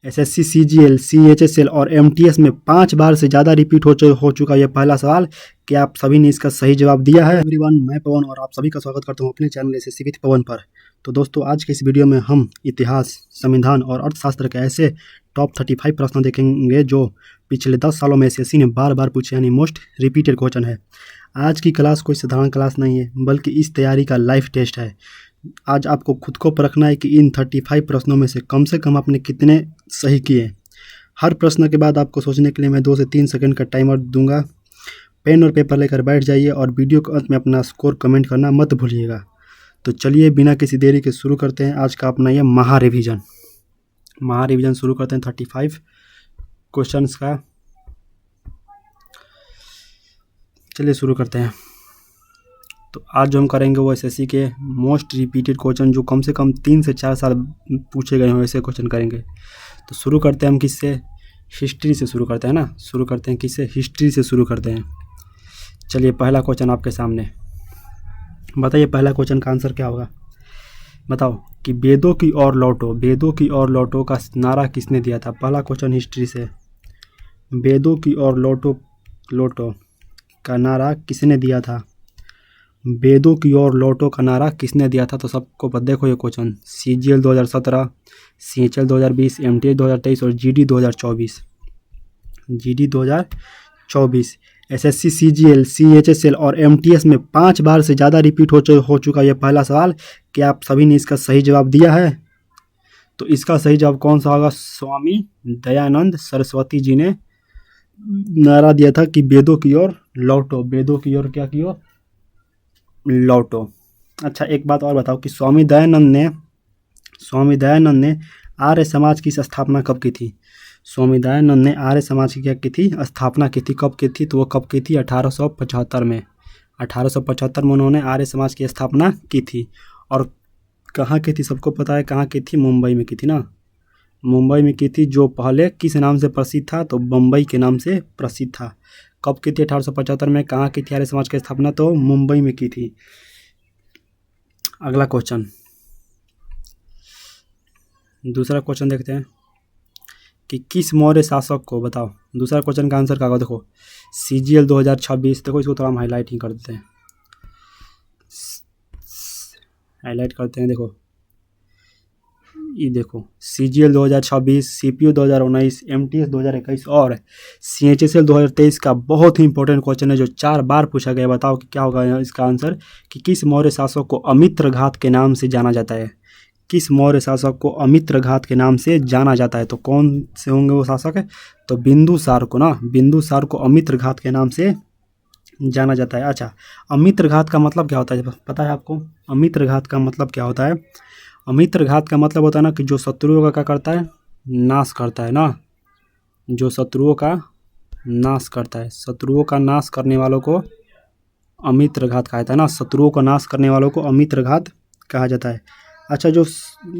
SSC, CGL, CHSL और MTS में 5 बार से ज़्यादा रिपीट हो चुका यह पहला सवाल। क्या आप सभी ने इसका सही जवाब दिया है? एवरीवन, मैं पवन और आप सभी का स्वागत करता हूं अपने चैनल एसएससी विद पवन पर। तो दोस्तों, आज के इस वीडियो में हम इतिहास, संविधान और अर्थशास्त्र के ऐसे टॉप 35 प्रश्न देखेंगे जो पिछले 10 सालों में एसएससी ने बार बार पूछे, यानी मोस्ट रिपीटेड क्वेश्चन है। आज की क्लास कोई साधारण क्लास नहीं है, बल्कि इस तैयारी का लाइव टेस्ट है। आज आपको खुद को परखना है कि इन 35 प्रश्नों में से कम आपने कितने सही किए। हर प्रश्न के बाद आपको सोचने के लिए मैं 2 से 3 सेकंड का टाइमर दूंगा। पेन और पेपर लेकर बैठ जाइए और वीडियो के अंत में अपना स्कोर कमेंट करना मत भूलिएगा। तो चलिए बिना किसी देरी के शुरू करते हैं आज का अपना यह महा रिवीजन शुरू करते हैं 35 क्वेश्चंस का। चलिए शुरू करते हैं। तो आज जो हम करेंगे वो एसएससी के मोस्ट रिपीटेड क्वेश्चन जो कम से कम 3 से 4 साल पूछे गए हैं, ऐसे क्वेश्चन करेंगे। तो शुरू करते हैं हम किससे? हिस्ट्री से शुरू करते हैं ना। शुरू करते हैं किससे? हिस्ट्री से शुरू करते हैं। चलिए पहला क्वेश्चन आपके सामने। बताइए पहला क्वेश्चन का आंसर क्या होगा? बताओ कि वेदों की ओर लौटो का नारा किसने दिया था? पहला क्वेश्चन हिस्ट्री से। वेदों की ओर लौटो का नारा किसने दिया था? वेदों की ओर लौटो का नारा किसने दिया था? तो सबको देखो ये क्वेश्चन सीजीएल 2017, सीएचएल 2020, एमटीएस 2023 और जीडी 2024। एसएससी, सीजीएल, सीएचएसएल और एमटीएस में 5 बार से ज़्यादा रिपीट हो चुका यह पहला सवाल। क्या आप सभी ने इसका सही जवाब दिया है? तो इसका सही जवाब कौन सा होगा? स्वामी दयानंद सरस्वती जी ने नारा दिया था कि वेदों की ओर लौटो। वेदों की ओर क्या की ओर? लौटो। अच्छा, एक बात और बताओ कि स्वामी दयानंद ने आर्य समाज की स्थापना कब की थी? स्वामी दयानंद ने आर्य समाज की क्या की थी? स्थापना की थी। कब की थी? तो वो कब की थी? 1875 में। 1875 में उन्होंने आर्य समाज की स्थापना की थी। और कहाँ की थी? सबको पता है कहाँ की थी? मुंबई में की थी ना। मुंबई में की थी, जो पहले किस नाम से प्रसिद्ध था? तो बम्बई के नाम से प्रसिद्ध था। कब की थी? 1875 में। कहाँ की थी आर्य समाज की स्थापना? तो मुंबई में की थी। अगला क्वेश्चन, दूसरा क्वेश्चन देखते हैं कि किस मौर्य शासक को, बताओ दूसरा क्वेश्चन का आंसर क्या होगा? देखो सीजीएल 2026, देखो इसको थोड़ा हम हाईलाइट ही कर देते हैं, देखो ये देखो सीजीएल 2026, सीपीयू 2019, एमटीएस 2021 और सीएचएसएल 2023 का बहुत ही इंपॉर्टेंट क्वेश्चन है जो 4 बार पूछा गया। बताओ कि क्या होगा इसका आंसर? कि किस मौर्य शासक को अमित्रघात के नाम से जाना जाता है? किस मौर्य शासक को अमित्रघात के नाम से जाना जाता है? तो कौन से होंगे वो शासक? तो बिंदुसार को अमित्रघात के नाम से जाना जाता है। अच्छा, अमित्रघात का मतलब क्या होता है? पता है आपको अमित्रघात का मतलब क्या होता है? अमित्रघात का मतलब होता है ना कि जो शत्रुओं का क्या करता है? नाश करता है ना। जो शत्रुओं का नाश करता है, शत्रुओं का नाश करने वालों को अमित्रघात कहा जाता है ना। शत्रुओं का नाश करने वालों को अमित्रघात कहा जाता है। अच्छा, जो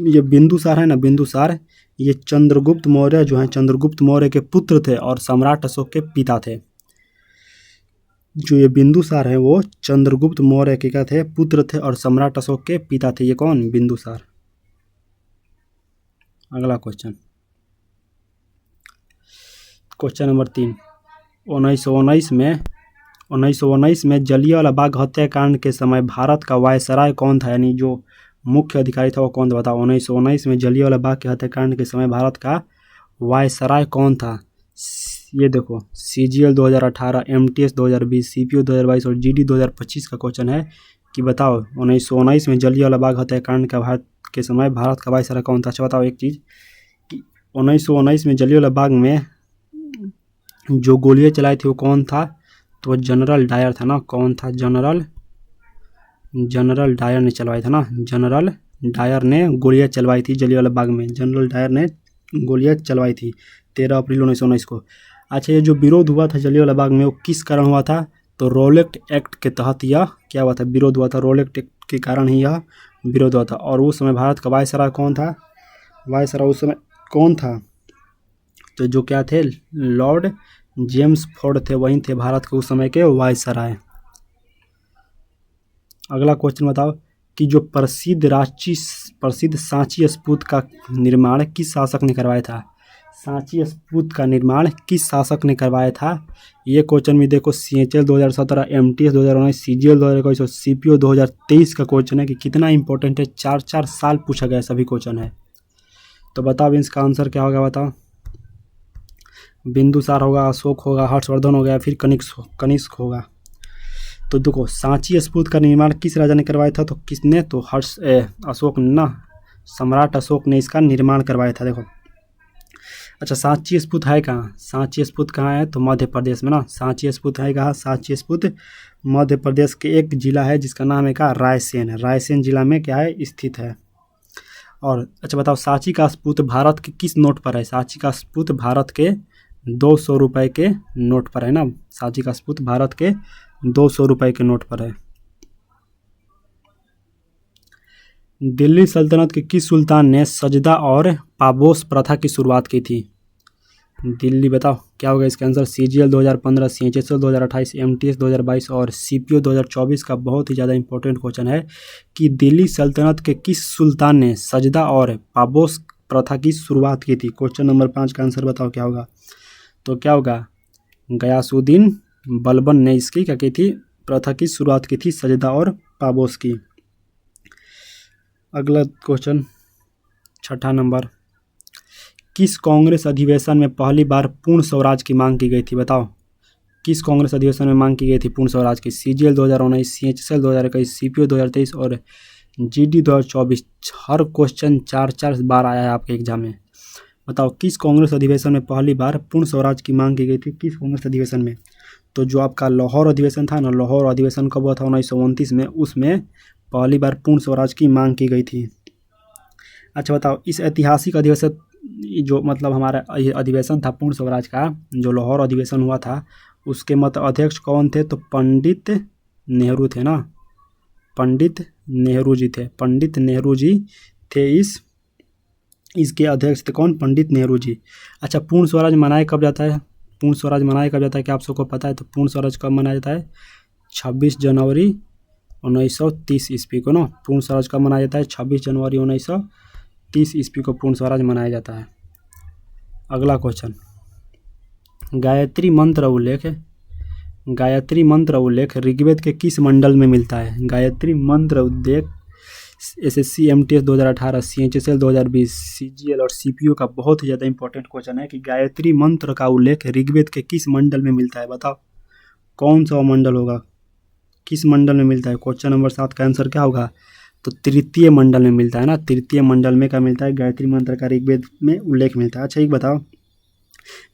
ये बिंदुसार है ना, बिंदुसार ये चंद्रगुप्त मौर्य जो है, चंद्रगुप्त मौर्य के पुत्र थे और सम्राट अशोक के पिता थे। जो ये बिंदुसार है वो चंद्रगुप्त मौर्य के क्या थे? पुत्र थे और सम्राट अशोक के पिता थे। ये कौन? बिंदुसार। अगला क्वेश्चन नंबर 3। 1919 में जलियांवाला बाग हत्याकांड के समय भारत का वायसराय कौन था? यानी जो मुख्य अधिकारी था वो कौन था? बताओ 1919 में जलियांवाला बाग के हत्याकांड के समय भारत का वायसराय कौन था? ये देखो सीजीएल 2018, एमटीएस 2020, सीपीयू 2022 और जीडी 2025 का क्वेश्चन है कि बताओ 1919 में जलियांवाला बाग हत्याकांड के समय भारत का वायसराय कौन था? अच्छा बताओ एक चीज़ कि 1919 में जलियांवाला बाग में जो गोलियां चलाई थी वो कौन था? तो जनरल डायर था ना। कौन था? जनरल डायर ने चलवाई था ना। जनरल डायर ने गोलियां चलवाई थी जलियांवाला बाग में। जनरल डायर ने गोलियां चलवाई थी 13 अप्रैल 1919 को। अच्छा, ये जो विरोध हुआ था जलियांवाला बाग में वो किस कारण हुआ था? तो रोलेक्ट एक्ट के तहत यह क्या हुआ था? विरोध हुआ था। रोलेक्ट एक्ट के कारण ही यह विरोध हुआ था। और उस समय भारत का वायसराय कौन था? वायसराय उस समय कौन था? तो जो क्या थे? लॉर्ड जेम्स फोर्ड थे, वहीं थे भारत के उस समय के वायसराय। अगला क्वेश्चन बताओ कि जो प्रसिद्ध सांची स्तूप का निर्माण किस शासक ने करवाया था? सांची स्तूप का निर्माण किस शासक ने करवाया था? ये क्वेश्चन भी देखो CHL 2017, MTS 2019, CGL 2021 और CPO 2023 का क्वेश्चन है कि कितना इंपॉर्टेंट है। 4-4 साल पूछा गया सभी क्वेश्चन है। तो बताओ इसका आंसर क्या होगा, बताओ। बिंदुसार होगा, अशोक होगा, हर्षवर्धन होगा या फिर कनिष्क होगा। तो देखो सांची स्तूप का निर्माण किस राजा ने करवाया था? तो किसने? तो अशोक ना, सम्राट अशोक ने इसका निर्माण करवाया था। देखो अच्छा, सांची स्तूप है कहाँ? सांची स्तूप कहाँ है? तो मध्य प्रदेश में ना। सांची स्तूप है कहाँ? सांची स्तूप मध्य प्रदेश के एक जिला है जिसका नाम है क्या? रायसेन। रायसेन जिला में क्या है? स्थित है। और अच्छा बताओ, सांची का स्तूप भारत के किस नोट पर है? सांची का स्तूप भारत के 200 रुपए के नोट पर है ना। सांची का स्तूप भारत के 200 रुपए के नोट पर है। दिल्ली सल्तनत के किस सुल्तान ने सजदा और पाबोस प्रथा की शुरुआत की थी? दिल्ली, बताओ क्या होगा इसका आंसर? CGL 2015, CHSL 2028, MTS 2022 और CPO 2024 का बहुत ही ज़्यादा इंपॉर्टेंट क्वेश्चन है कि दिल्ली सल्तनत के किस सुल्तान ने सजदा और पाबोस प्रथा की शुरुआत की थी? क्वेश्चन नंबर 5 का आंसर बताओ क्या होगा? तो क्या होगा? गयासुद्दीन बलबन ने इसकी क्या की थी? प्रथा की शुरुआत की थी, सजदा और पाबोस की। अगला क्वेश्चन 6 नंबर, किस कांग्रेस अधिवेशन में पहली बार पूर्ण स्वराज की मांग की गई थी? बताओ किस कांग्रेस अधिवेशन में मांग की गई थी पूर्ण स्वराज की? CGL 2019, CHSL 2021, CPO 2023 और GD 2024। हर क्वेश्चन 4-4 बार आया है आपके एग्जाम में। बताओ किस कांग्रेस अधिवेशन में पहली बार पूर्ण स्वराज की मांग की गई थी? किस कांग्रेस अधिवेशन में? तो जो आपका लाहौर अधिवेशन था ना, लाहौर अधिवेशन कब हुआ था? 1929 में। उसमें पहली बार पूर्ण स्वराज की मांग की गई थी। अच्छा बताओ, इस ऐतिहासिक अधिवेशन जो मतलब हमारा ये अधिवेशन था पूर्ण स्वराज का, जो लाहौर अधिवेशन हुआ था, उसके मत अध्यक्ष कौन थे? तो पंडित नेहरू थे ना। पंडित नेहरू जी थे। पंडित नेहरू जी थे इसके अध्यक्ष थे। कौन? पंडित नेहरू जी। अच्छा, पूर्ण स्वराज मनाया कब जाता है? पूर्ण स्वराज मनाया कब जाता है, क्या आप सबको पता है? तो पूर्ण स्वराज कब मनाया जाता है? 26 जनवरी 1930 ईस्वी को ना पूर्ण स्वराज कब मनाया जाता है? 26 जनवरी 1930 ईस्वी को पूर्ण स्वराज मनाया जाता है। अगला क्वेश्चन, गायत्री मंत्र उल्लेख ऋग्वेद के किस मंडल में मिलता है? गायत्री मंत्र उल्लेख SSC MTS 2018, CHSL 2020, CGL और CPO का बहुत ही ज़्यादा इंपॉर्टेंट क्वेश्चन है कि गायत्री मंत्र का उल्लेख ऋग्वेद के किस मंडल में मिलता है? बताओ कौन सा मंडल होगा, किस मंडल में मिलता है? क्वेश्चन नंबर 7 का आंसर क्या होगा? तो तृतीय मंडल में मिलता है ना। तृतीय मंडल में क्या मिलता है? गायत्री मंत्र का ऋग्वेद में उल्लेख मिलता है। अच्छा एक बताओ,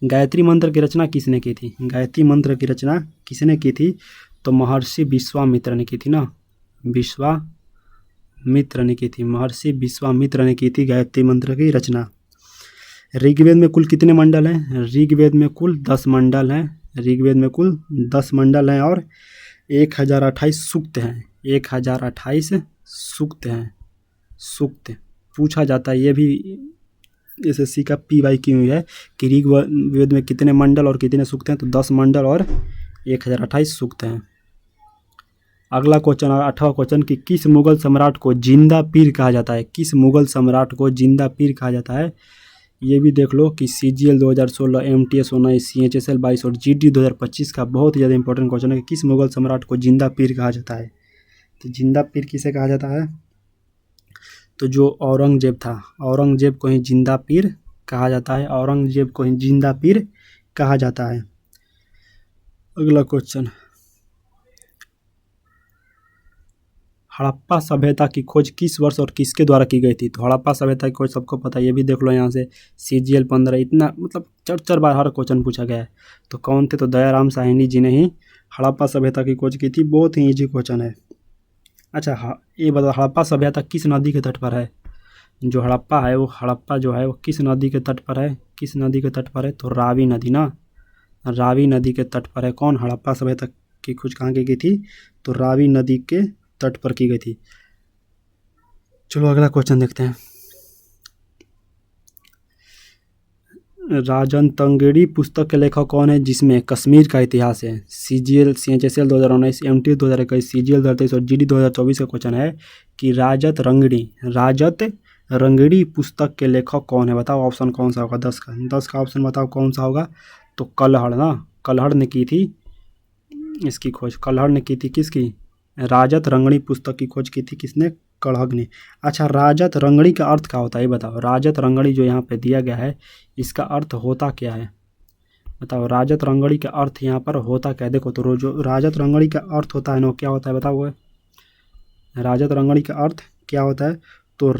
गायत्री मंत्र की रचना किसने की थी? गायत्री मंत्र की रचना किसने की थी? तो महर्षि विश्वामित्र ने की थी ना। विश्वामित्र ने की थी, महर्षि विश्वामित्र ने की थी गायत्री मंत्र की रचना। ऋग्वेद में कुल कितने मंडल हैं? ऋग्वेद में कुल 10 मंडल हैं। ऋग्वेद में कुल 10 मंडल हैं और 1028 सूक्त हैं। 1028 सूक्त हैं। सूक्त पूछा जाता है, ये भी SSC का PYQ है कि ऋग्वेद में कितने मंडल और कितने सूक्त हैं? तो 10 मंडल और 1028 सूक्त हैं। अगला क्वेश्चन 8वां क्वेश्चन कि किस मुगल सम्राट को जिंदा पीर कहा जाता है? किस मुगल सम्राट को जिंदा पीर कहा जाता है? ये भी देख लो कि CGL 2016, MTS 19, CHSL 22 और GD 2025 का बहुत ही ज़्यादा इंपॉर्टेंट क्वेश्चन है कि किस मुगल सम्राट को जिंदा पीर कहा जाता है? तो जिंदा पीर किसे कहा जाता है? तो जो औरंगजेब था, औरंगजेब को ही जिंदा पीर कहा जाता है। औरंगजेब को ही जिंदा पीर कहा जाता है। अगला क्वेश्चन, हड़प्पा सभ्यता की खोज किस वर्ष और किसके द्वारा की गई थी? तो हड़प्पा सभ्यता की खोज सबको पता है, ये भी देख लो यहाँ से CGL 15। इतना मतलब 4-4 बार हर क्वेश्चन पूछा गया है। तो कौन थे? तो दयाराम साहनी जी ने ही हड़प्पा सभ्यता की खोज की थी। बहुत ही ईजी क्वेश्चन है। अच्छा ये बताओ, हड़प्पा सभ्यता किस नदी के तट पर है? जो हड़प्पा है, वो हड़प्पा जो है वो किस नदी के तट पर है? किस नदी के तट पर है? तो रावी नदी ना। रावी नदी के तट पर है। कौन? हड़प्पा सभ्यता की खोज कहाँ की गई थी? तो रावी नदी के तट पर की गई थी। चलो अगला क्वेश्चन देखते हैं। राजन तंगेड़ी पुस्तक के लेखक कौन है जिसमें कश्मीर का इतिहास है? CGL CHSL 2019, MTS 2021, CGL 2023 और GD 2024 का क्वेश्चन है कि राजत रंगीड़ी पुस्तक के लेखक कौन है? बताओ ऑप्शन कौन सा होगा 10 का। 10 का ऑप्शन बताओ कौन सा होगा? तो कल्हड़ ना, कल्हड़ ने की थी इसकी खोज। कल्हड़ ने की थी किसकी? राजत रंगड़ी पुस्तक की खोज की थी किसने? कल्हड़ ने। अच्छा, राजत रंगड़ी का अर्थ क्या होता है ये बताओ। राजत रंगड़ी जो यहाँ पे दिया गया है इसका अर्थ होता क्या है? बताओ राजत रंगड़ी का अर्थ यहाँ पर होता क्या है? देखो तो जो राजत रंगड़ी का अर्थ होता है ना क्या होता है बताओ? वो राजत रंगड़ी का अर्थ क्या होता है? तो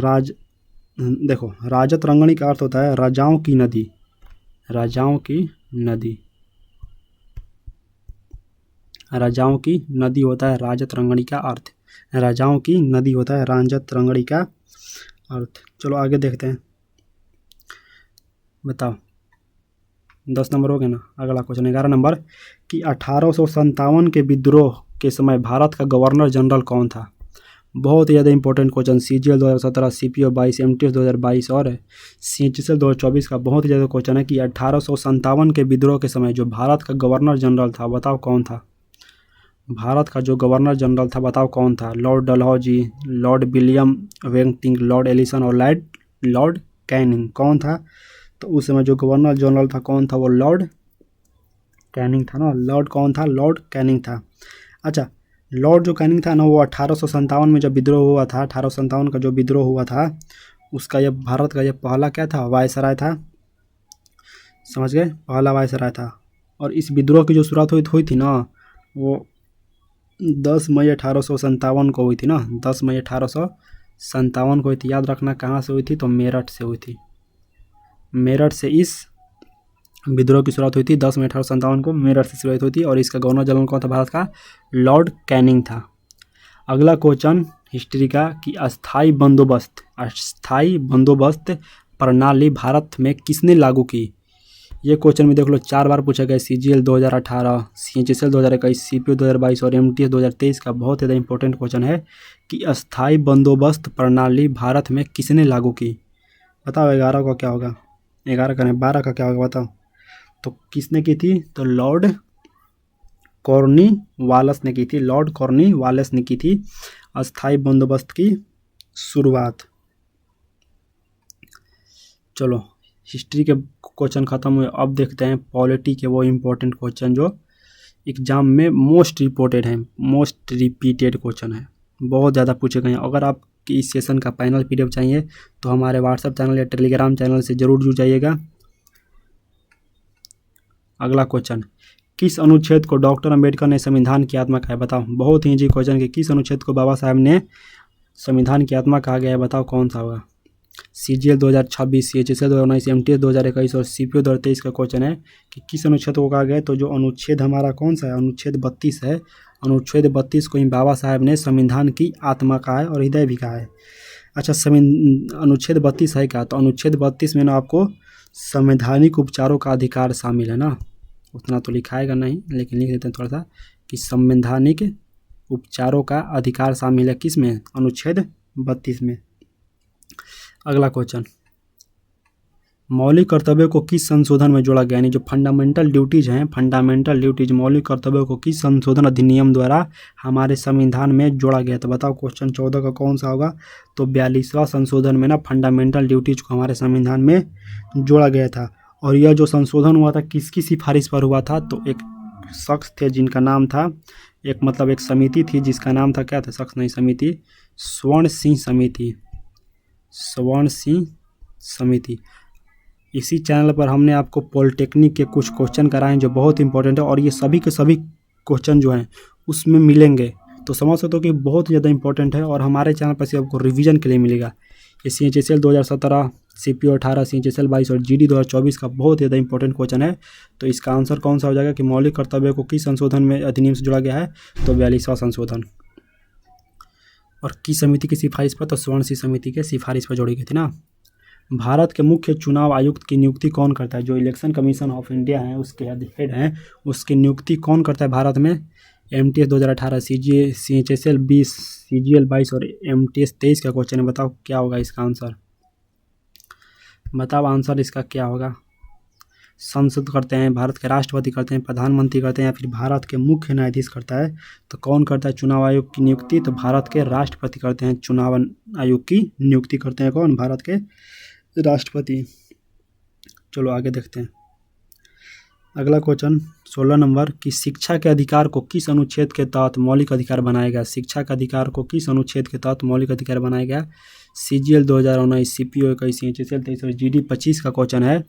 देखो राजत रंगड़ी का अर्थ होता है राजाओं की नदी। राजाओं की नदी, राजाओं की नदी होता है राजत रंगड़ी का अर्थ। राजाओं की नदी होता है राजत रंगड़ी का अर्थ। चलो आगे देखते हैं। बताओ 10 नंबर हो गए ना। अगला क्वेश्चन 11 नंबर कि 1857 के विद्रोह के समय भारत का गवर्नर जनरल कौन था? बहुत ही ज़्यादा important question. CGL 2017, CPO 22, MTS 2022 और CHSL 2024 का बहुत ही ज़्यादा क्वेश्चन है कि 1857 के विद्रोह के समय जो भारत का गवर्नर जनरल था बताओ कौन था? भारत का जो गवर्नर जनरल था बताओ कौन था? लॉर्ड डलहौजी, लॉर्ड विलियम वेंटिंग, लॉर्ड एलिसन और लॉर्ड कैनिंग। कौन था? तो उस समय जो गवर्नर जनरल था कौन था? वो लॉर्ड कैनिंग था ना। लॉर्ड कौन था? लॉर्ड कैनिंग था। अच्छा, लॉर्ड जो कैनिंग था ना वो 1857 में जब विद्रोह हुआ था, 1857 का जो विद्रोह हुआ था उसका ये भारत का ये पहला क्या था? वायसराय था। समझ गए? पहला वायसराय था। और इस विद्रोह की जो शुरुआत हुई थी ना वो 10 मई 1857 को हुई थी ना। 10 मई 1857 को हुई थी। याद रखना कहाँ से हुई थी? तो मेरठ से हुई थी। मेरठ से इस विद्रोह की शुरुआत हुई थी 10 मई 1857 को। मेरठ से शुरुआत हुई थी और इसका गवर्नर जनरल कौन था भारत का? लॉर्ड कैनिंग था। अगला क्वेश्चन हिस्ट्री का कि अस्थाई बंदोबस्त प्रणाली भारत में किसने लागू की? ये क्वेश्चन में देख लो 4 बार पूछा गया। CGL 2018, CHSL 2021, CPO 2022 और MTS 2023 का बहुत ज़्यादा इंपॉर्टेंट क्वेश्चन है कि अस्थाई बंदोबस्त प्रणाली भारत में किसने लागू की? बताओ 11 का क्या होगा? 11 का नहीं 12 का क्या होगा बताओ? तो किसने की थी? तो लॉर्ड कॉर्नवालिस ने की थी। लॉर्ड कॉर्नवालिस ने की थी अस्थाई बंदोबस्त की शुरुआत। चलो हिस्ट्री के क्वेश्चन खत्म हुए। अब देखते हैं पॉलिटी के वो इम्पोर्टेंट क्वेश्चन जो एग्जाम में मोस्ट रिपीटेड क्वेश्चन है, बहुत ज़्यादा पूछे गए हैं। अगर आप इस सेशन का फाइनल PDF चाहिए तो हमारे व्हाट्सएप चैनल या टेलीग्राम चैनल से ज़रूर जुड़ जाइएगा। अगला क्वेश्चन, किस अनुच्छेद को डॉक्टर अंबेडकर ने संविधान की आत्मा कहा है? बताओ। बहुत ही इजी क्वेश्चन कि किस अनुच्छेद को बाबा साहब ने संविधान की आत्मा कहा गया है? बताओ कौन सा होगा? CGL 2026, CHSL 2019, MTS 2021 और CPO 2023 का क्वेश्चन है कि किस अनुच्छेद को कहा गया है? तो जो अनुच्छेद हमारा कौन सा है? अनुच्छेद 32 है। अनुच्छेद 32 को ही बाबा साहब ने संविधान की आत्मा कहा है और हृदय भी कहा है। अच्छा, अनुच्छेद 32 है क्या? तो अनुच्छेद 32 में ना आपको संवैधानिक उपचारों का अधिकार शामिल है ना। उतना तो लिखाएगा नहीं लेकिन लिख देते हैं थोड़ा सा कि संवैधानिक उपचारों का अधिकार शामिल है किस में? अनुच्छेद 32 में। अगला क्वेश्चन, मौलिक कर्तव्यों को किस संशोधन में जोड़ा गया? यानी जो फंडामेंटल ड्यूटीज हैं, फंडामेंटल ड्यूटीज मौलिक कर्तव्यों को किस संशोधन अधिनियम द्वारा हमारे संविधान में जोड़ा गया? तो बताओ क्वेश्चन 14 का कौन सा होगा? तो 42वां संशोधन में ना फंडामेंटल ड्यूटीज को हमारे संविधान में जोड़ा गया था। और यह जो संशोधन हुआ था किसकी सिफारिश पर हुआ था? तो एक शख्स थे जिनका नाम था, एक समिति थी जिसका नाम था, क्या था? शख्स नहीं, समिति, स्वर्ण सिंह समिति। इसी चैनल पर हमने आपको पॉलिटेक्निक के कुछ क्वेश्चन कराए हैं जो बहुत इंपॉर्टेंट है और ये सभी के सभी क्वेश्चन जो हैं उसमें मिलेंगे। तो समझ सकते हो कि बहुत ज़्यादा इंपॉर्टेंट है और हमारे चैनल पर से आपको रिवीजन के लिए मिलेगा। ये CHSL 2017, CPO 18, CHSL 22 और GD 2024 का बहुत ज़्यादा इंपॉर्टेंट क्वेश्चन है। तो इसका आंसर कौन सा हो जाएगा कि मौलिक कर्तव्य को किस संशोधन में अधिनियम से जोड़ा गया है? तो 42वां संशोधन। और किस समिति की सिफारिश पर? तो स्वर्ण सिंह समिति के सिफारिश पर जोड़ी गई थी ना। भारत के मुख्य चुनाव आयुक्त की नियुक्ति कौन करता है? जो इलेक्शन कमीशन ऑफ इंडिया है उसके हेड हैं, उसकी नियुक्ति कौन करता है भारत में? MTS 2018, CHSL 20, CGL 22 और MTS 23 का क्वेश्चन है। बताओ क्या होगा इसका आंसर? बताओ आंसर इसका क्या होगा? संसद करते हैं, भारत के राष्ट्रपति करते हैं, प्रधानमंत्री करते हैं, या फिर भारत के मुख्य न्यायाधीश करता है। तो कौन करता है चुनाव आयोग की नियुक्ति? तो भारत के राष्ट्रपति करते हैं चुनाव आयोग की नियुक्ति करते हैं। कौन? भारत के राष्ट्रपति। चलो आगे देखते हैं। अगला क्वेश्चन 16 नंबर कि शिक्षा के अधिकार को किस अनुच्छेद के तहत मौलिक अधिकार बनाया गया? शिक्षा के अधिकार को किस अनुच्छेद के तहत मौलिक अधिकार बनाया गया? CGL 2019, CPO 21, CHSL 23 और GD 25 का क्वेश्चन है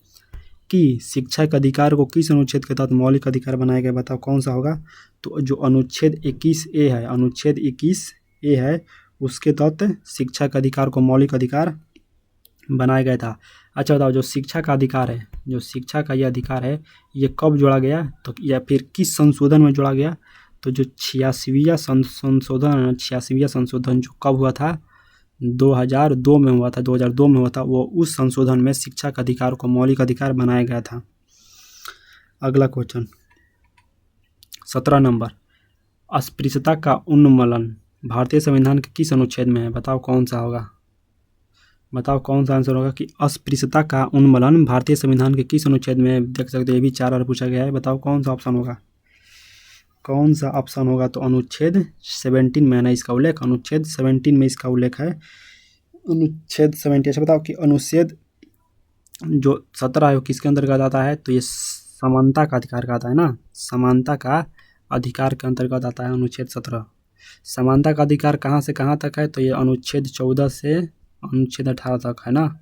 कि शिक्षा के अधिकार को किस अनुच्छेद के तहत मौलिक अधिकार बनाया गया? बताओ कौन सा होगा? तो जो अनुच्छेद 21A है, अनुच्छेद 21A है, उसके तहत शिक्षा के अधिकार को मौलिक अधिकार बनाया गया था। अच्छा बताओ, जो शिक्षा का अधिकार है, जो शिक्षा का ये अधिकार है, ये कब जोड़ा गया? तो या फिर किस संशोधन में जोड़ा गया? तो जो 86वां संशोधन जो कब हुआ था? 2002 में हुआ था, 2002 में हुआ था। वो उस संशोधन में शिक्षा का अधिकार को मौलिक अधिकार बनाया गया था। अगला क्वेश्चन 17 नंबर, अस्पृश्यता का उन्मूलन भारतीय संविधान के किस अनुच्छेद में है? बताओ कौन सा होगा? बताओ कौन सा आंसर होगा कि अस्पृश्यता का उन्मूलन भारतीय संविधान के किस अनुच्छेद में? देख सकते हो ये भी 4 बार पूछा गया है। बताओ कौन सा ऑप्शन होगा? कौन सा ऑप्शन होगा? तो अनुच्छेद 17 में है ना इसका उल्लेख, अनुच्छेद 17 में इसका उल्लेख है, अनुच्छेद 17। अच्छा बताओ कि अनुच्छेद जो 17 है वो किसके अंतर्गत आता है? तो ये समानता का अधिकार का आता है ना, समानता का अधिकार के अंतर्गत आता है अनुच्छेद 17। समानता का अधिकार कहाँ से कहाँ तक है? तो ये अनुच्छेद 14 से अनुच्छेद 18 तक है ना,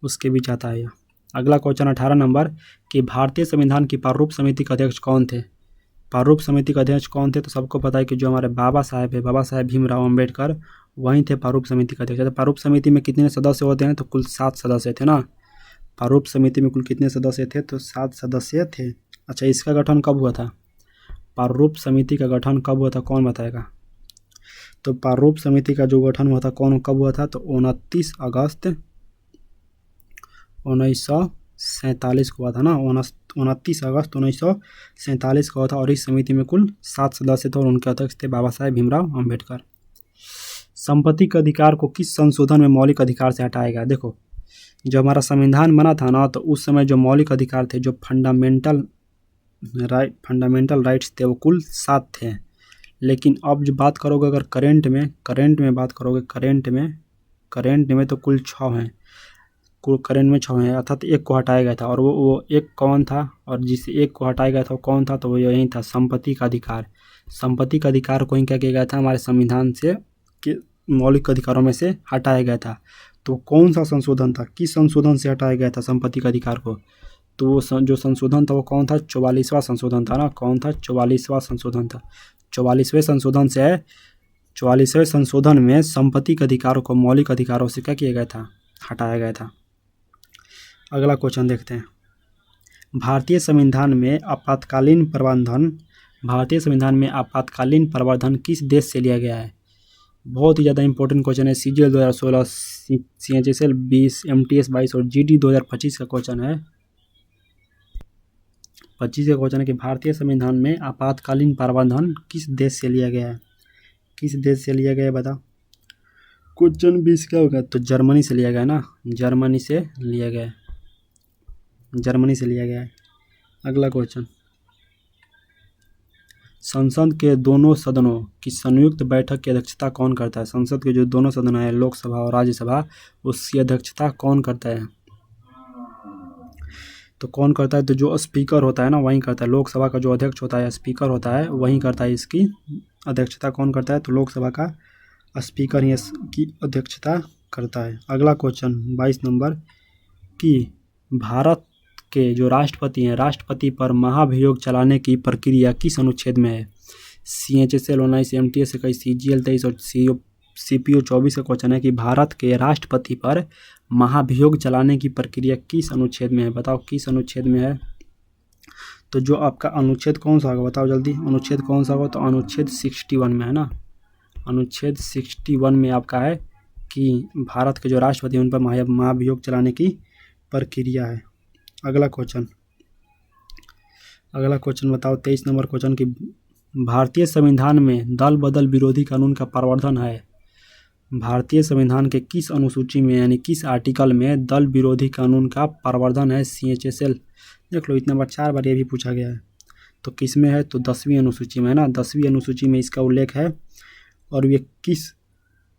उसके बीच आता है। अगला क्वेश्चन 18 नंबर कि भारतीय संविधान की प्रारूप समिति के अध्यक्ष कौन थे? प्रारूप समिति के अध्यक्ष कौन थे? तो सबको पता है कि जो हमारे बाबा साहेब है, बाबा साहेब भीमराव अम्बेडकर, वहीं थे प्रारूप समिति के अध्यक्ष। तो प्रारूप समिति में कितने सदस्य होते हैं? तो कुल 7 सदस्य थे ना। प्रारूप समिति में कुल कितने सदस्य थे? तो 7 सदस्य थे। अच्छा, इसका गठन कब हुआ था? प्रारूप समिति का गठन कब हुआ था? कौन बताएगा? तो प्रारूप समिति का जो गठन हुआ था कब हुआ था? तो 29 अगस्त 1947 को हुआ था ना, 29 अगस्त 1947 को हुआ था। और इस समिति में कुल 7 सदस्य थे और उनके अध्यक्ष थे बाबा साहेब भीमराव अम्बेडकर। संपत्ति के अधिकार को किस संशोधन में मौलिक अधिकार से हटाया गया? देखो, जब हमारा संविधान बना था ना, तो उस समय जो मौलिक अधिकार थे, जो फंडामेंटल राइट्स थे, वो कुल 7 थे। लेकिन अब जो बात करोगे अगर करंट में बात करोगे, करंट में तो कुल 6 हैं, कुल करंट में 6 हैं, अर्थात एक को हटाया गया था। और वो एक कौन था? और जिस एक को हटाया गया था वो कौन था? तो वो यही था, संपत्ति का अधिकार। संपत्ति का अधिकार को ही क्या किया गया था? हमारे संविधान से के मौलिक अधिकारों में से हटाया गया था। तो कौन सा संशोधन था? किस संशोधन से हटाया गया था संपत्ति का अधिकार को? तो वो जो संशोधन था वो कौन था? 44वां संशोधन था ना। कौन था? 44वां संशोधन था। 44वें संशोधन से 44वें संशोधन में संपत्ति के अधिकारों को मौलिक अधिकारों से क्या किया गया था? हटाया गया था। अगला क्वेश्चन देखते हैं। भारतीय संविधान में आपातकालीन प्रवर्धन किस देश से लिया गया है? बहुत ही ज़्यादा इंपॉर्टेंट क्वेश्चन है। CGL 2016, CHSL 20, MTS 22 और GD 2025 का क्वेश्चन है। 25 का क्वेश्चन है कि भारतीय संविधान में आपातकालीन प्रावधान किस देश से लिया गया है? किस देश से लिया गया है बताओ? क्वेश्चन 20 का होगा तो जर्मनी से लिया गया ना, जर्मनी से लिया गया है। अगला क्वेश्चन, संसद के दोनों सदनों की संयुक्त बैठक की अध्यक्षता कौन करता है? संसद के जो दोनों सदन है, लोकसभा और राज्यसभा, उसकी अध्यक्षता कौन करता है? तो कौन करता है? तो जो स्पीकर होता है ना, वही करता है। लोकसभा का जो अध्यक्ष होता है, स्पीकर होता है, वही करता है। इसकी अध्यक्षता कौन करता है? तो लोकसभा का स्पीकर ही इसकी अध्यक्षता करता है। अगला क्वेश्चन 22 नंबर कि भारत के जो राष्ट्रपति हैं, राष्ट्रपति पर महाभियोग चलाने की प्रक्रिया किस अनुच्छेद में है? CHSL 19, MTS 21, CGL 23 और CPO 24 का क्वेश्चन है कि भारत के राष्ट्रपति पर महाभियोग चलाने की प्रक्रिया किस अनुच्छेद में है? बताओ किस अनुच्छेद में है? तो जो आपका अनुच्छेद कौन सा होगा बताओ जल्दी, अनुच्छेद कौन सा होगा? तो अनुच्छेद 61 में है ना, अनुच्छेद 61 में आपका है कि भारत के जो राष्ट्रपति हैं उन पर महाभियोग चलाने की प्रक्रिया है। अगला क्वेश्चन बताओ 23 नंबर क्वेश्चन कि भारतीय संविधान में दल बदल विरोधी कानून का प्रावधान है। भारतीय संविधान के किस अनुसूची में यानी किस आर्टिकल में दल विरोधी कानून का प्रवर्धन है? CHSL देख लो, इतना बार 4 बार ये भी पूछा गया है। तो किस में है? तो 10वीं अनुसूची में है ना, 10वीं अनुसूची में इसका उल्लेख है। और ये किस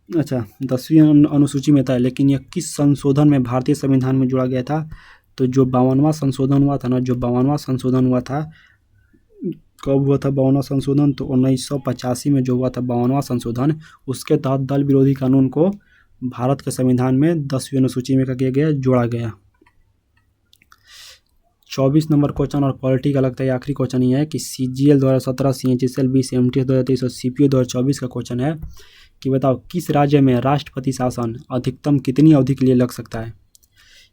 10वीं अनुसूची में था, लेकिन यह किस संशोधन में भारतीय संविधान में जोड़ा गया था? तो जो 52वां संशोधन हुआ था ना, जो 52वां संशोधन हुआ था, कब हुआ था 52वां संशोधन? तो 1985 में जो हुआ था 52वां संशोधन, उसके तहत दल विरोधी कानून को भारत के संविधान में 10वीं अनुसूची में क्या किया गया? जोड़ा गया। 24 नंबर क्वेश्चन और पॉलिटी का लगता है आखिरी क्वेश्चन ये है कि CGL 2017, CHSL 20, MTS 2023 और CPO 2024 का क्वेश्चन है कि बताओ किस राज्य में राष्ट्रपति शासन अधिकतम कितनी अवधि के लिए लग सकता है?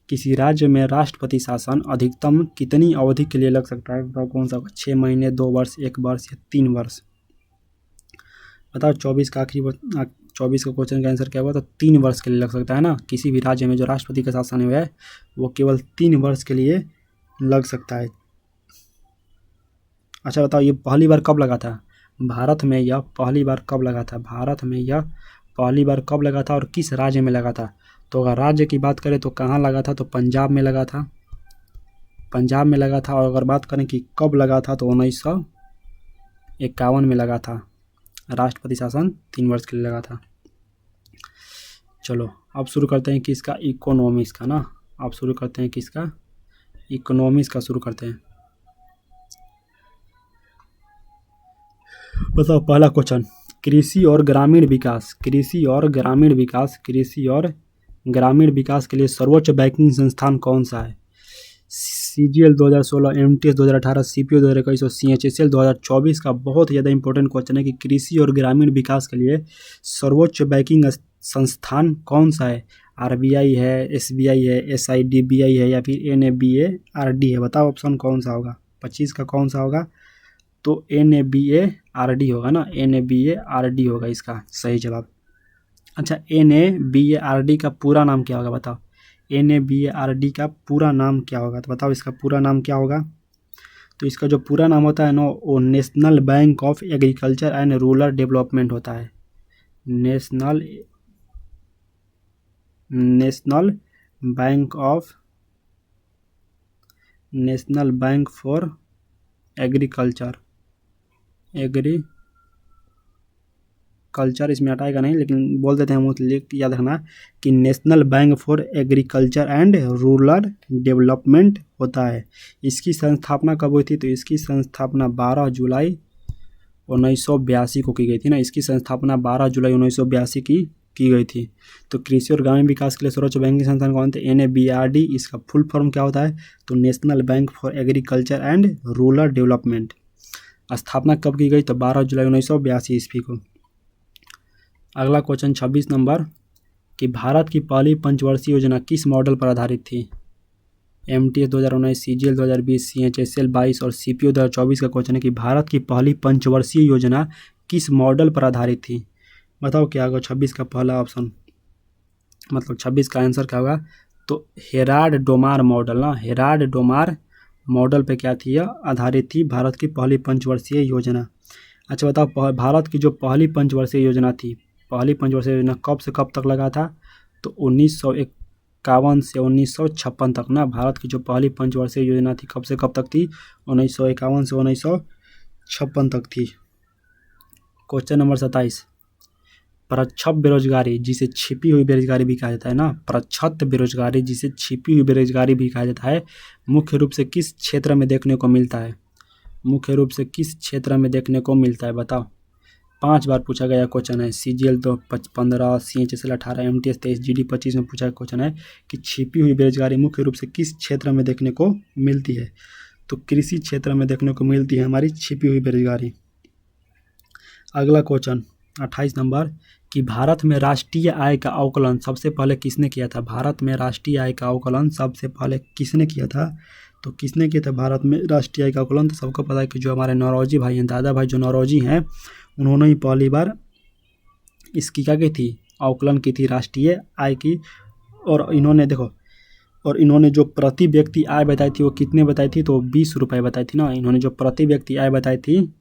किसी राज्य में राष्ट्रपति शासन अधिकतम कितनी अवधि के लिए लग सकता है? बताओ कौन सा? 6 महीने, 2 वर्ष, 1 वर्ष या 3 वर्ष? बताओ 24 का क्वेश्चन का आंसर क्या हुआ? तो 3 वर्ष के लिए लग सकता है ना। किसी भी राज्य में जो राष्ट्रपति का शासन है वो केवल 3 वर्ष के लिए लग सकता है। अच्छा बताओ, ये पहली बार कब लगा था भारत में? यह पहली बार कब लगा था भारत में? यह पहली बार कब लगा था और किस राज्य में लगा था? तो अगर राज्य की बात करें तो कहाँ लगा था? तो पंजाब में लगा था, पंजाब में लगा था। और अगर बात करें कि कब लगा था तो 1951 में लगा था। राष्ट्रपति शासन 3 वर्ष के लिए लगा था। चलो अब शुरू करते हैं किसका? इकोनॉमिक्स का ना। अब शुरू करते हैं किसका? इकोनॉमिक्स का शुरू करते हैं। बताओ पहला क्वेश्चन, कृषि और ग्रामीण विकास, कृषि और ग्रामीण विकास, कृषि और ग्रामीण विकास के लिए सर्वोच्च बैंकिंग संस्थान कौन सा है? CGL 2016, MTS 2018, CPO 2021 और CHSL 2024 का बहुत ज़्यादा इंपॉर्टेंट क्वेश्चन है कि कृषि और ग्रामीण विकास के लिए सर्वोच्च बैंकिंग संस्थान कौन सा है? RBI है, SBI है, SIDBI है या फिर NABARD है? बताओ ऑप्शन कौन सा होगा? 25 का कौन सा होगा? तो NABARD होगा ना, NABARD होगा इसका सही जवाब। अच्छा, NABARD का पूरा नाम क्या होगा? बताओ NABARD का पूरा नाम क्या होगा? तो बताओ इसका पूरा नाम क्या होगा? तो इसका जो पूरा नाम होता है ना, वो national bank of agriculture and rural development होता है। नेशनल बैंक फॉर एग्रीकल्चर इसमें हटाएगा नहीं, लेकिन बोल देते हैं हम, याद रखना कि national bank for agriculture and rural development होता है। इसकी संस्थापना कब हुई थी? तो इसकी संस्थापना 12 जुलाई 1982 को की गई थी ना। इसकी संस्थापना 12 जुलाई 1982 की गई थी। तो कृषि और ग्रामीण विकास के लिए सर्वोच्च बैंकिंग संस्थान कौन थे? NABARD। इसका फुल फॉर्म क्या होता है? तो national bank for agriculture and rural development. स्थापना कब की गई? तो 12 जुलाई 1982 ईस्वी को। अगला क्वेश्चन 26 नंबर कि भारत की पहली पंचवर्षीय योजना किस मॉडल पर आधारित थी? MTS 2019, CGL 2020, CHSL 22 और CPO 2024 का क्वेश्चन है कि भारत की पहली पंचवर्षीय योजना किस मॉडल पर आधारित थी? बताओ क्या होगा 26 का पहला ऑप्शन, मतलब 26 का आंसर क्या होगा? तो हेराल्ड डोमार मॉडल ना, हेराल्ड डोमार मॉडल पे क्या थी? आधारित थी भारत की पहली पंचवर्षीय योजना। अच्छा बताओ, भारत की जो पहली पंचवर्षीय योजना थी, पहली पंचवर्षीय योजना कब से कब तक लगा था? तो 1951 से 1956 तक ना। भारत की जो पहली पंचवर्षीय योजना थी कब से कब तक थी? 1951 से 1956 तक थी। क्वेश्चन नंबर 27, प्रच्छन्न बेरोजगारी जिसे छिपी हुई बेरोजगारी भी कहा जाता है ना, प्रच्छन्न बेरोजगारी जिसे छिपी हुई बेरोजगारी भी कहा जाता है, मुख्य रूप से किस क्षेत्र में देखने को मिलता है? मुख्य रूप से किस क्षेत्र में देखने को मिलता है? बताओ। 5 बार पूछा गया क्वेश्चन है। CGL 15, CHSL 18, MTS 23, GD 25 में पूछा क्वेश्चन है कि छिपी हुई बेरोजगारी मुख्य रूप से किस क्षेत्र में देखने को मिलती है? तो कृषि क्षेत्र में देखने को मिलती है हमारी छिपी हुई बेरोजगारी। अगला क्वेश्चन 28 नंबर कि भारत में राष्ट्रीय आय का आकलन सबसे पहले किसने किया था? भारत में राष्ट्रीय आय का आकलन सबसे पहले किसने किया था? तो किसने किया था भारत में राष्ट्रीय आय का आकलन? तो सबको पता है कि जो हमारे नौरोजी भाई हैं, दादा भाई जो नौरोजी हैं, उन्होंने ही पहली बार इसकी क्या की थी? आकलन की थी राष्ट्रीय आय की। और इन्होंने देखो, और इन्होंने जो प्रति व्यक्ति आय बताई थी वो कितने बताई थी? तो 20 रुपये बताई थी ना। इन्होंने जो प्रति व्यक्ति आय बताई थी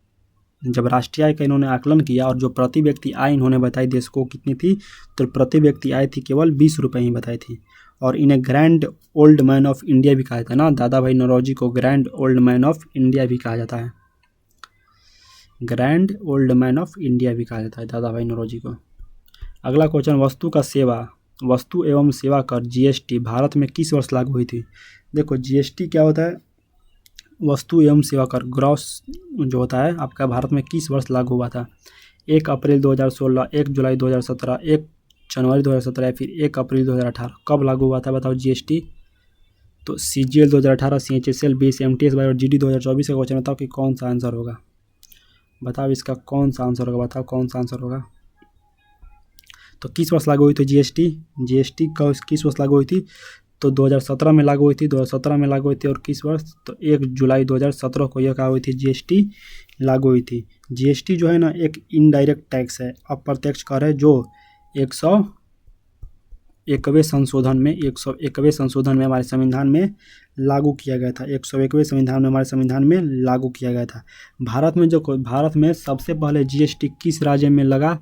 जब राष्ट्रीय आय का इन्होंने आकलन किया और जो प्रति व्यक्ति आय इन्होंने बताई देश को कितनी थी, तो प्रति व्यक्ति आय थी केवल 20 रुपये ही बताई थी। और इन्हें grand old man of India भी कहा जाता है ना, दादा भाई नौरोजी को grand old man of India भी कहा जाता है, grand old man of India भी कहा जाता है दादा भाई नौरोजी को। अगला क्वेश्चन, वस्तु एवं सेवा कर जीएसटी भारत में किस वर्ष लागू हुई थी? देखो जीएसटी क्या होता है, वस्तु एवं सेवा कर ग्रॉस जो होता है आपका भारत में किस वर्ष लागू हुआ था? 1 अप्रैल 2016, 1 जुलाई 2017, 1 जनवरी 2017 या फिर 1 अप्रैल 2018? कब लागू हुआ था बताओ जीएसटी? तो सीजीएल 2018, सीएचएसएल 20, एमटीएस 22 और जीडी 2024 का क्वेश्चन बताओ कि कौन सा आंसर होगा? बताओ इसका कौन सा आंसर होगा, बताओ कौन सा आंसर होगा? तो किस वर्ष लागू हुई थी जीएसटी? जीएसटी किस वर्ष लागू हुई थी? तो 2017 में लागू हुई थी, 2017 में लागू हुई थी। और किस वर्ष? तो 1 जुलाई 2017 को यह कहा हुई थी जीएसटी लागू हुई थी। जीएसटी जो है ना एक इनडायरेक्ट टैक्स है, अप्रत्यक्ष कर है, जो 101वें संशोधन में हमारे संविधान में लागू किया गया था। 101वें संविधान में हमारे संविधान में लागू किया गया था। भारत में सबसे पहले जीएसटी किस राज्य में लगा?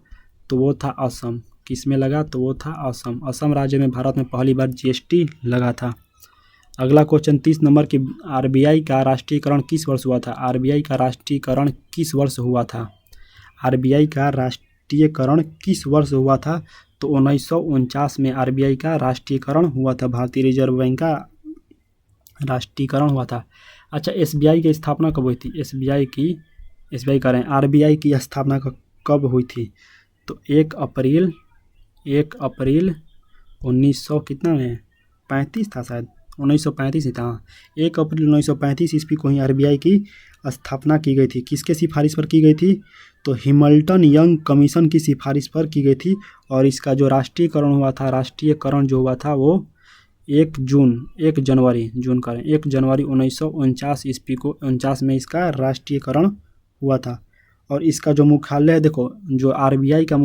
तो वो था असम। किस में लगा? तो वो था असम। असम राज्य में भारत में पहली बार जीएसटी लगा था। अगला क्वेश्चन 30 नंबर की, आरबीआई का राष्ट्रीयकरण किस वर्ष हुआ था? आरबीआई का राष्ट्रीयकरण किस वर्ष हुआ था? आरबीआई का राष्ट्रीयकरण किस वर्ष हुआ था? तो 1949 में आरबीआई का राष्ट्रीयकरण हुआ था, भारतीय रिजर्व बैंक का राष्ट्रीयकरण हुआ था। अच्छा, एसबीआई की स्थापना कब हुई थी? आरबीआई की स्थापना कब हुई थी? तो 1 अप्रैल 1900 कितना में 35 था शायद, 1935 ही था। 1 अप्रैल 1935 ईस्वी को ही आरबीआई की स्थापना की गई थी। किसके सिफारिश पर की गई थी? तो हिमल्टन यंग कमीशन की सिफारिश पर की गई थी। और इसका जो राष्ट्रीयकरण हुआ था वो 1 जनवरी 1949 ईस्वी को 49 में इसका राष्ट्रीयकरण हुआ था। और इसका जो मुख्यालय है, देखो जो आरबीआई का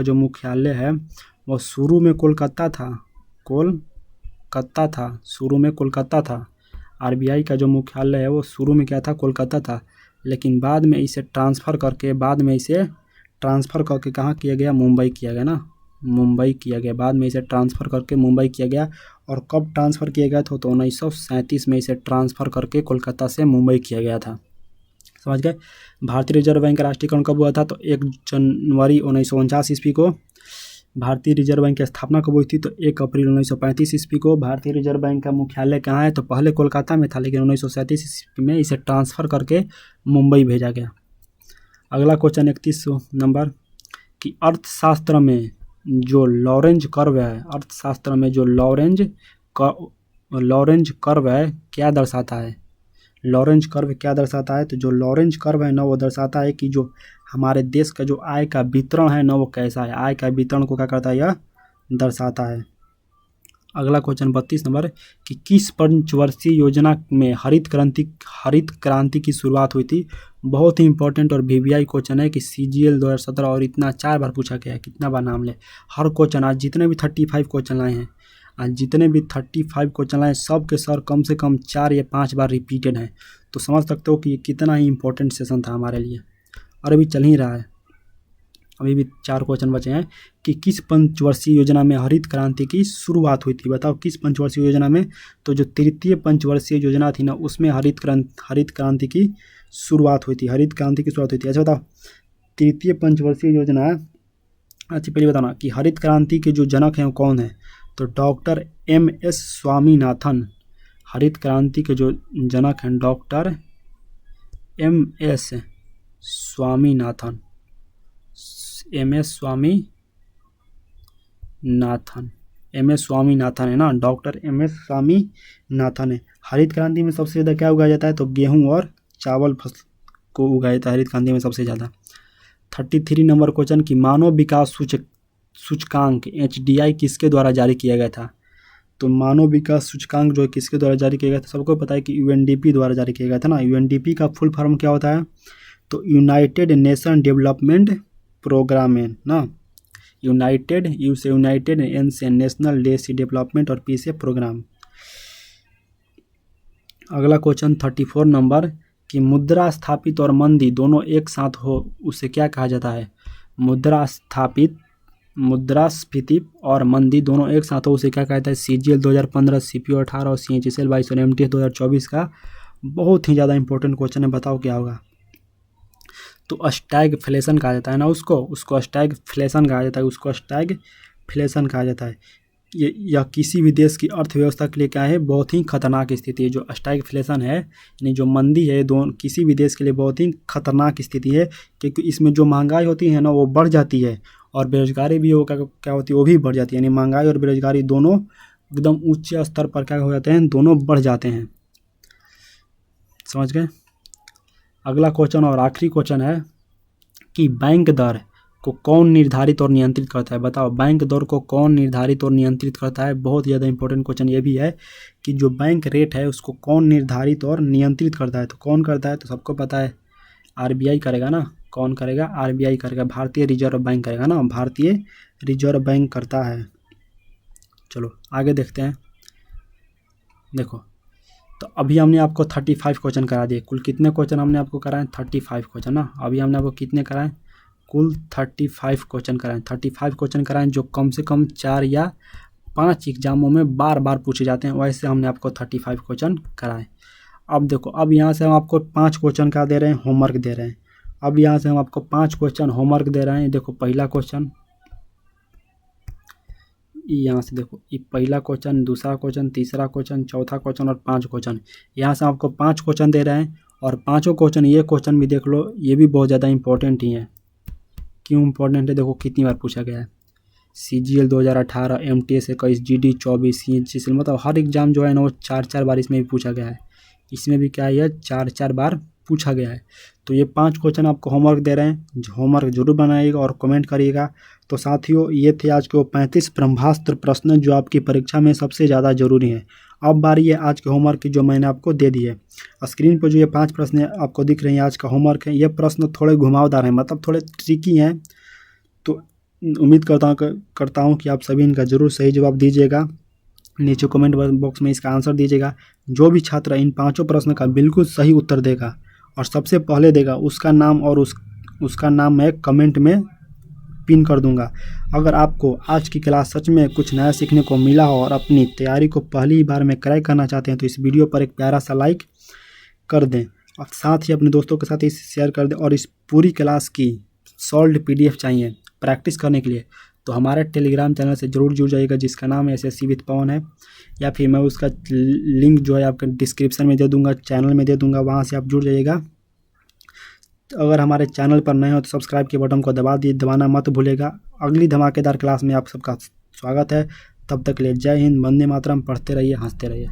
जो मुख्यालय है वो शुरू में कोलकाता था। शुरू में कोलकाता था। आरबीआई का जो मुख्यालय है वो शुरू में क्या था? कोलकाता था। लेकिन बाद में इसे ट्रांसफ़र करके कहाँ किया गया? मुंबई किया गया ना, मुंबई किया गया। बाद में इसे ट्रांसफ़र करके मुंबई किया गया। और कब ट्रांसफ़र किया गया था? तो 1937 में इसे ट्रांसफ़र करके कोलकाता से मुंबई किया गया था। समझ गए? भारतीय रिजर्व बैंक का राष्ट्रीयकरण कब हुआ था? तो 1 जनवरी 1949 ईस्वी को। भारतीय रिजर्व बैंक की स्थापना कब हुई थी? तो 1 अप्रैल 1935 ईस्वी को। भारतीय रिजर्व बैंक का मुख्यालय कहाँ है? तो पहले कोलकाता में था, लेकिन 1937 ईस्वी में इसे ट्रांसफ़र करके मुंबई भेजा गया। अगला क्वेश्चन 31 नंबर कि अर्थशास्त्र में जो लॉरेंज कर्व है, लॉरेंज कर्व है क्या दर्शाता है? लॉरेंज कर्व क्या दर्शाता है? तो जो लॉरेंज कर्व है ना वो दर्शाता है कि जो हमारे देश का जो आय का वितरण है ना वो कैसा है। आय का वितरण को क्या करता है? यह दर्शाता है। अगला क्वेश्चन 32 नंबर कि किस पंचवर्षीय योजना में हरित क्रांति की शुरुआत हुई थी? बहुत ही इंपॉर्टेंट और वीवीआई क्वेश्चन है कि सीजीएल 2017 और इतना 4 बार पूछा गया है, कितना बार नाम ले। हर क्वेश्चन आज जितने भी 35 क्वेश्चन लाए हैं, सब के सर कम से कम 4 या 5 बार रिपीटेड हैं। तो समझ सकते हो कि ये कितना ही इंपॉर्टेंट सेशन था हमारे लिए। और अभी चल ही रहा है, अभी भी 4 क्वेश्चन बचे हैं कि किस पंचवर्षीय योजना में हरित क्रांति की शुरुआत हुई थी? बताओ किस पंचवर्षीय योजना में? तो जो तृतीय पंचवर्षीय योजना थी ना उसमें हरित क्रांति की शुरुआत हुई थी। अच्छा बताओ तृतीय पंचवर्षीय योजना, अच्छा पहले बताना कि हरित क्रांति के जो जनक हैं वो कौन है? तो डॉक्टर MS स्वामीनाथन। हरित क्रांति के जो जनक हैं डॉक्टर MS स्वामीनाथन है ना, डॉक्टर MS स्वामीनाथन है। हरित क्रांति में सबसे ज़्यादा क्या उगाया जाता है? तो गेहूं और चावल फसल को उगाया जाता है हरित क्रांति में सबसे ज़्यादा। 33 नंबर क्वेश्चन कि मानव विकास सूचकांक HDI किसके द्वारा जारी किया गया था? तो मानव विकास सूचकांक जो है किसके द्वारा जारी किया गया था? सबको पता है कि UNDP द्वारा जारी किया गया था ना। UNDP का फुल फॉर्म क्या होता है? तो यूनाइटेड नेशन डेवलपमेंट प्रोग्राम है ना। यूनाइटेड एन से नेशनल, डे से डेवलपमेंट और P से प्रोग्राम। अगला क्वेश्चन 34 नंबर कि मुद्रा स्थापित और मंदी दोनों एक साथ हो उसे क्या कहा जाता है? मुद्रास्फीति और मंदी दोनों एक साथ हो उसे क्या कहता है? CGL 2015, CPO 18 और CHSL 22 और MTS 2024 का बहुत ही ज़्यादा इंपॉर्टेंट क्वेश्चन है। बताओ क्या होगा? तो स्टैगफ्लेशन कहा जाता है ना उसको स्टैगफ्लेशन कहा जाता है, उसको स्टैगफ्लेशन कहा जाता है। यह किसी भी देश की अर्थव्यवस्था के लिए क्या है? बहुत ही खतरनाक स्थिति है। जो स्टैगफ्लेशन है यानी जो मंदी है, किसी भी देश के लिए बहुत ही खतरनाक स्थिति है, क्योंकि इसमें जो महंगाई होती है ना वो बढ़ जाती है और बेरोजगारी भी वो क्या होती है, वो भी बढ़ जाती है। यानी महंगाई और बेरोजगारी दोनों एकदम उच्च स्तर पर क्या हो जाते हैं, दोनों बढ़ जाते हैं। समझ गए? अगला क्वेश्चन और आखिरी क्वेश्चन है कि बैंक दर को कौन निर्धारित और नियंत्रित करता है? बताओ बैंक दर को कौन निर्धारित और नियंत्रित करता है? बहुत ज़्यादा इंपॉर्टेंट क्वेश्चन ये भी है कि जो बैंक रेट है उसको कौन निर्धारित और नियंत्रित करता है? तो कौन करता है? तो सबको पता है RBI करेगा ना। कौन करेगा? RBI करेगा, भारतीय रिजर्व बैंक करेगा ना, भारतीय रिजर्व बैंक करता है। चलो आगे देखते हैं। देखो तो अभी हमने आपको 35 क्वेश्चन करा दिए। कुल कितने क्वेश्चन हमने आपको कराए? 35 क्वेश्चन ना। अभी हमने आपको कितने कराए? कुल 35 क्वेश्चन कराएं। 35 क्वेश्चन कराएं जो कम से कम 4 या 5 एग्जामों में बार बार पूछे जाते हैं। वैसे हमने आपको 35 क्वेश्चन कराएं। अब देखो, अब यहाँ से हम आपको 5 क्वेश्चन का दे रहे हैं, होमवर्क दे रहे हैं। अब यहाँ से हम आपको 5 क्वेश्चन होमवर्क दे रहे हैं। देखो पहला क्वेश्चन, यहाँ से देखो ये पहला क्वेश्चन, दूसरा क्वेश्चन, तीसरा क्वेश्चन, चौथा क्वेश्चन और 5 क्वेश्चन। यहाँ से आपको 5 क्वेश्चन दे रहे हैं और पाँचों क्वेश्चन, ये क्वेश्चन भी देख लो, ये भी बहुत ज़्यादा इंपॉर्टेंट ही है। क्यों इंपॉर्टेंट है? देखो कितनी बार पूछा गया है। CGL 2018, MTS 21, GD 24, CHSL, मतलब हर एग्जाम जो है ना वो 4-4 बार इसमें भी पूछा गया है। इसमें भी क्या है, 4-4 बार पूछा गया है। तो ये 5 क्वेश्चन आपको होमवर्क दे रहे हैं, होमवर्क जरूर बनाइएगा और कमेंट करिएगा। तो साथियों ये थे आज के वो 35 ब्रह्मास्त्र प्रश्न जो आपकी परीक्षा में सबसे ज़्यादा जरूरी है। अब बारी है आज के होमवर्क की, जो मैंने आपको दे दी है। स्क्रीन पर जो ये 5 प्रश्न आपको दिख रहे हैं आज का होमवर्क है, ये प्रश्न थोड़े घुमावदार हैं, मतलब थोड़े ट्रिकी हैं। तो उम्मीद करता हूँ कि आप सभी इनका जरूर सही जवाब दीजिएगा। नीचे कमेंट बॉक्स में इसका आंसर दीजिएगा। जो भी छात्र इन 5 प्रश्न का बिल्कुल सही उत्तर देगा और सबसे पहले देगा, उसका नाम और उसका नाम मैं कमेंट में पिन कर दूंगा। अगर आपको आज की क्लास सच में कुछ नया सीखने को मिला हो और अपनी तैयारी को पहली बार में क्रैक करना चाहते हैं तो इस वीडियो पर एक प्यारा सा लाइक कर दें और साथ ही अपने दोस्तों के साथ इसे शेयर कर दें। और इस पूरी क्लास की सॉल्व्ड PDF चाहिए प्रैक्टिस करने के लिए तो हमारे टेलीग्राम चैनल से जरूर जुड़ जाइएगा, जिसका नाम SSC विद पवन है, या फिर मैं उसका लिंक जो है आपके डिस्क्रिप्शन में दे दूंगा, चैनल में दे दूंगा, वहाँ से आप जुड़ जाइएगा। अगर हमारे चैनल पर नए हो तो सब्सक्राइब के बटन को दबाना मत भूलेगा। अगली धमाकेदार क्लास में आप सबका स्वागत है। तब तक ले जय हिंद, वंदे मातरम। पढ़ते रहिए, हंसते रहिए।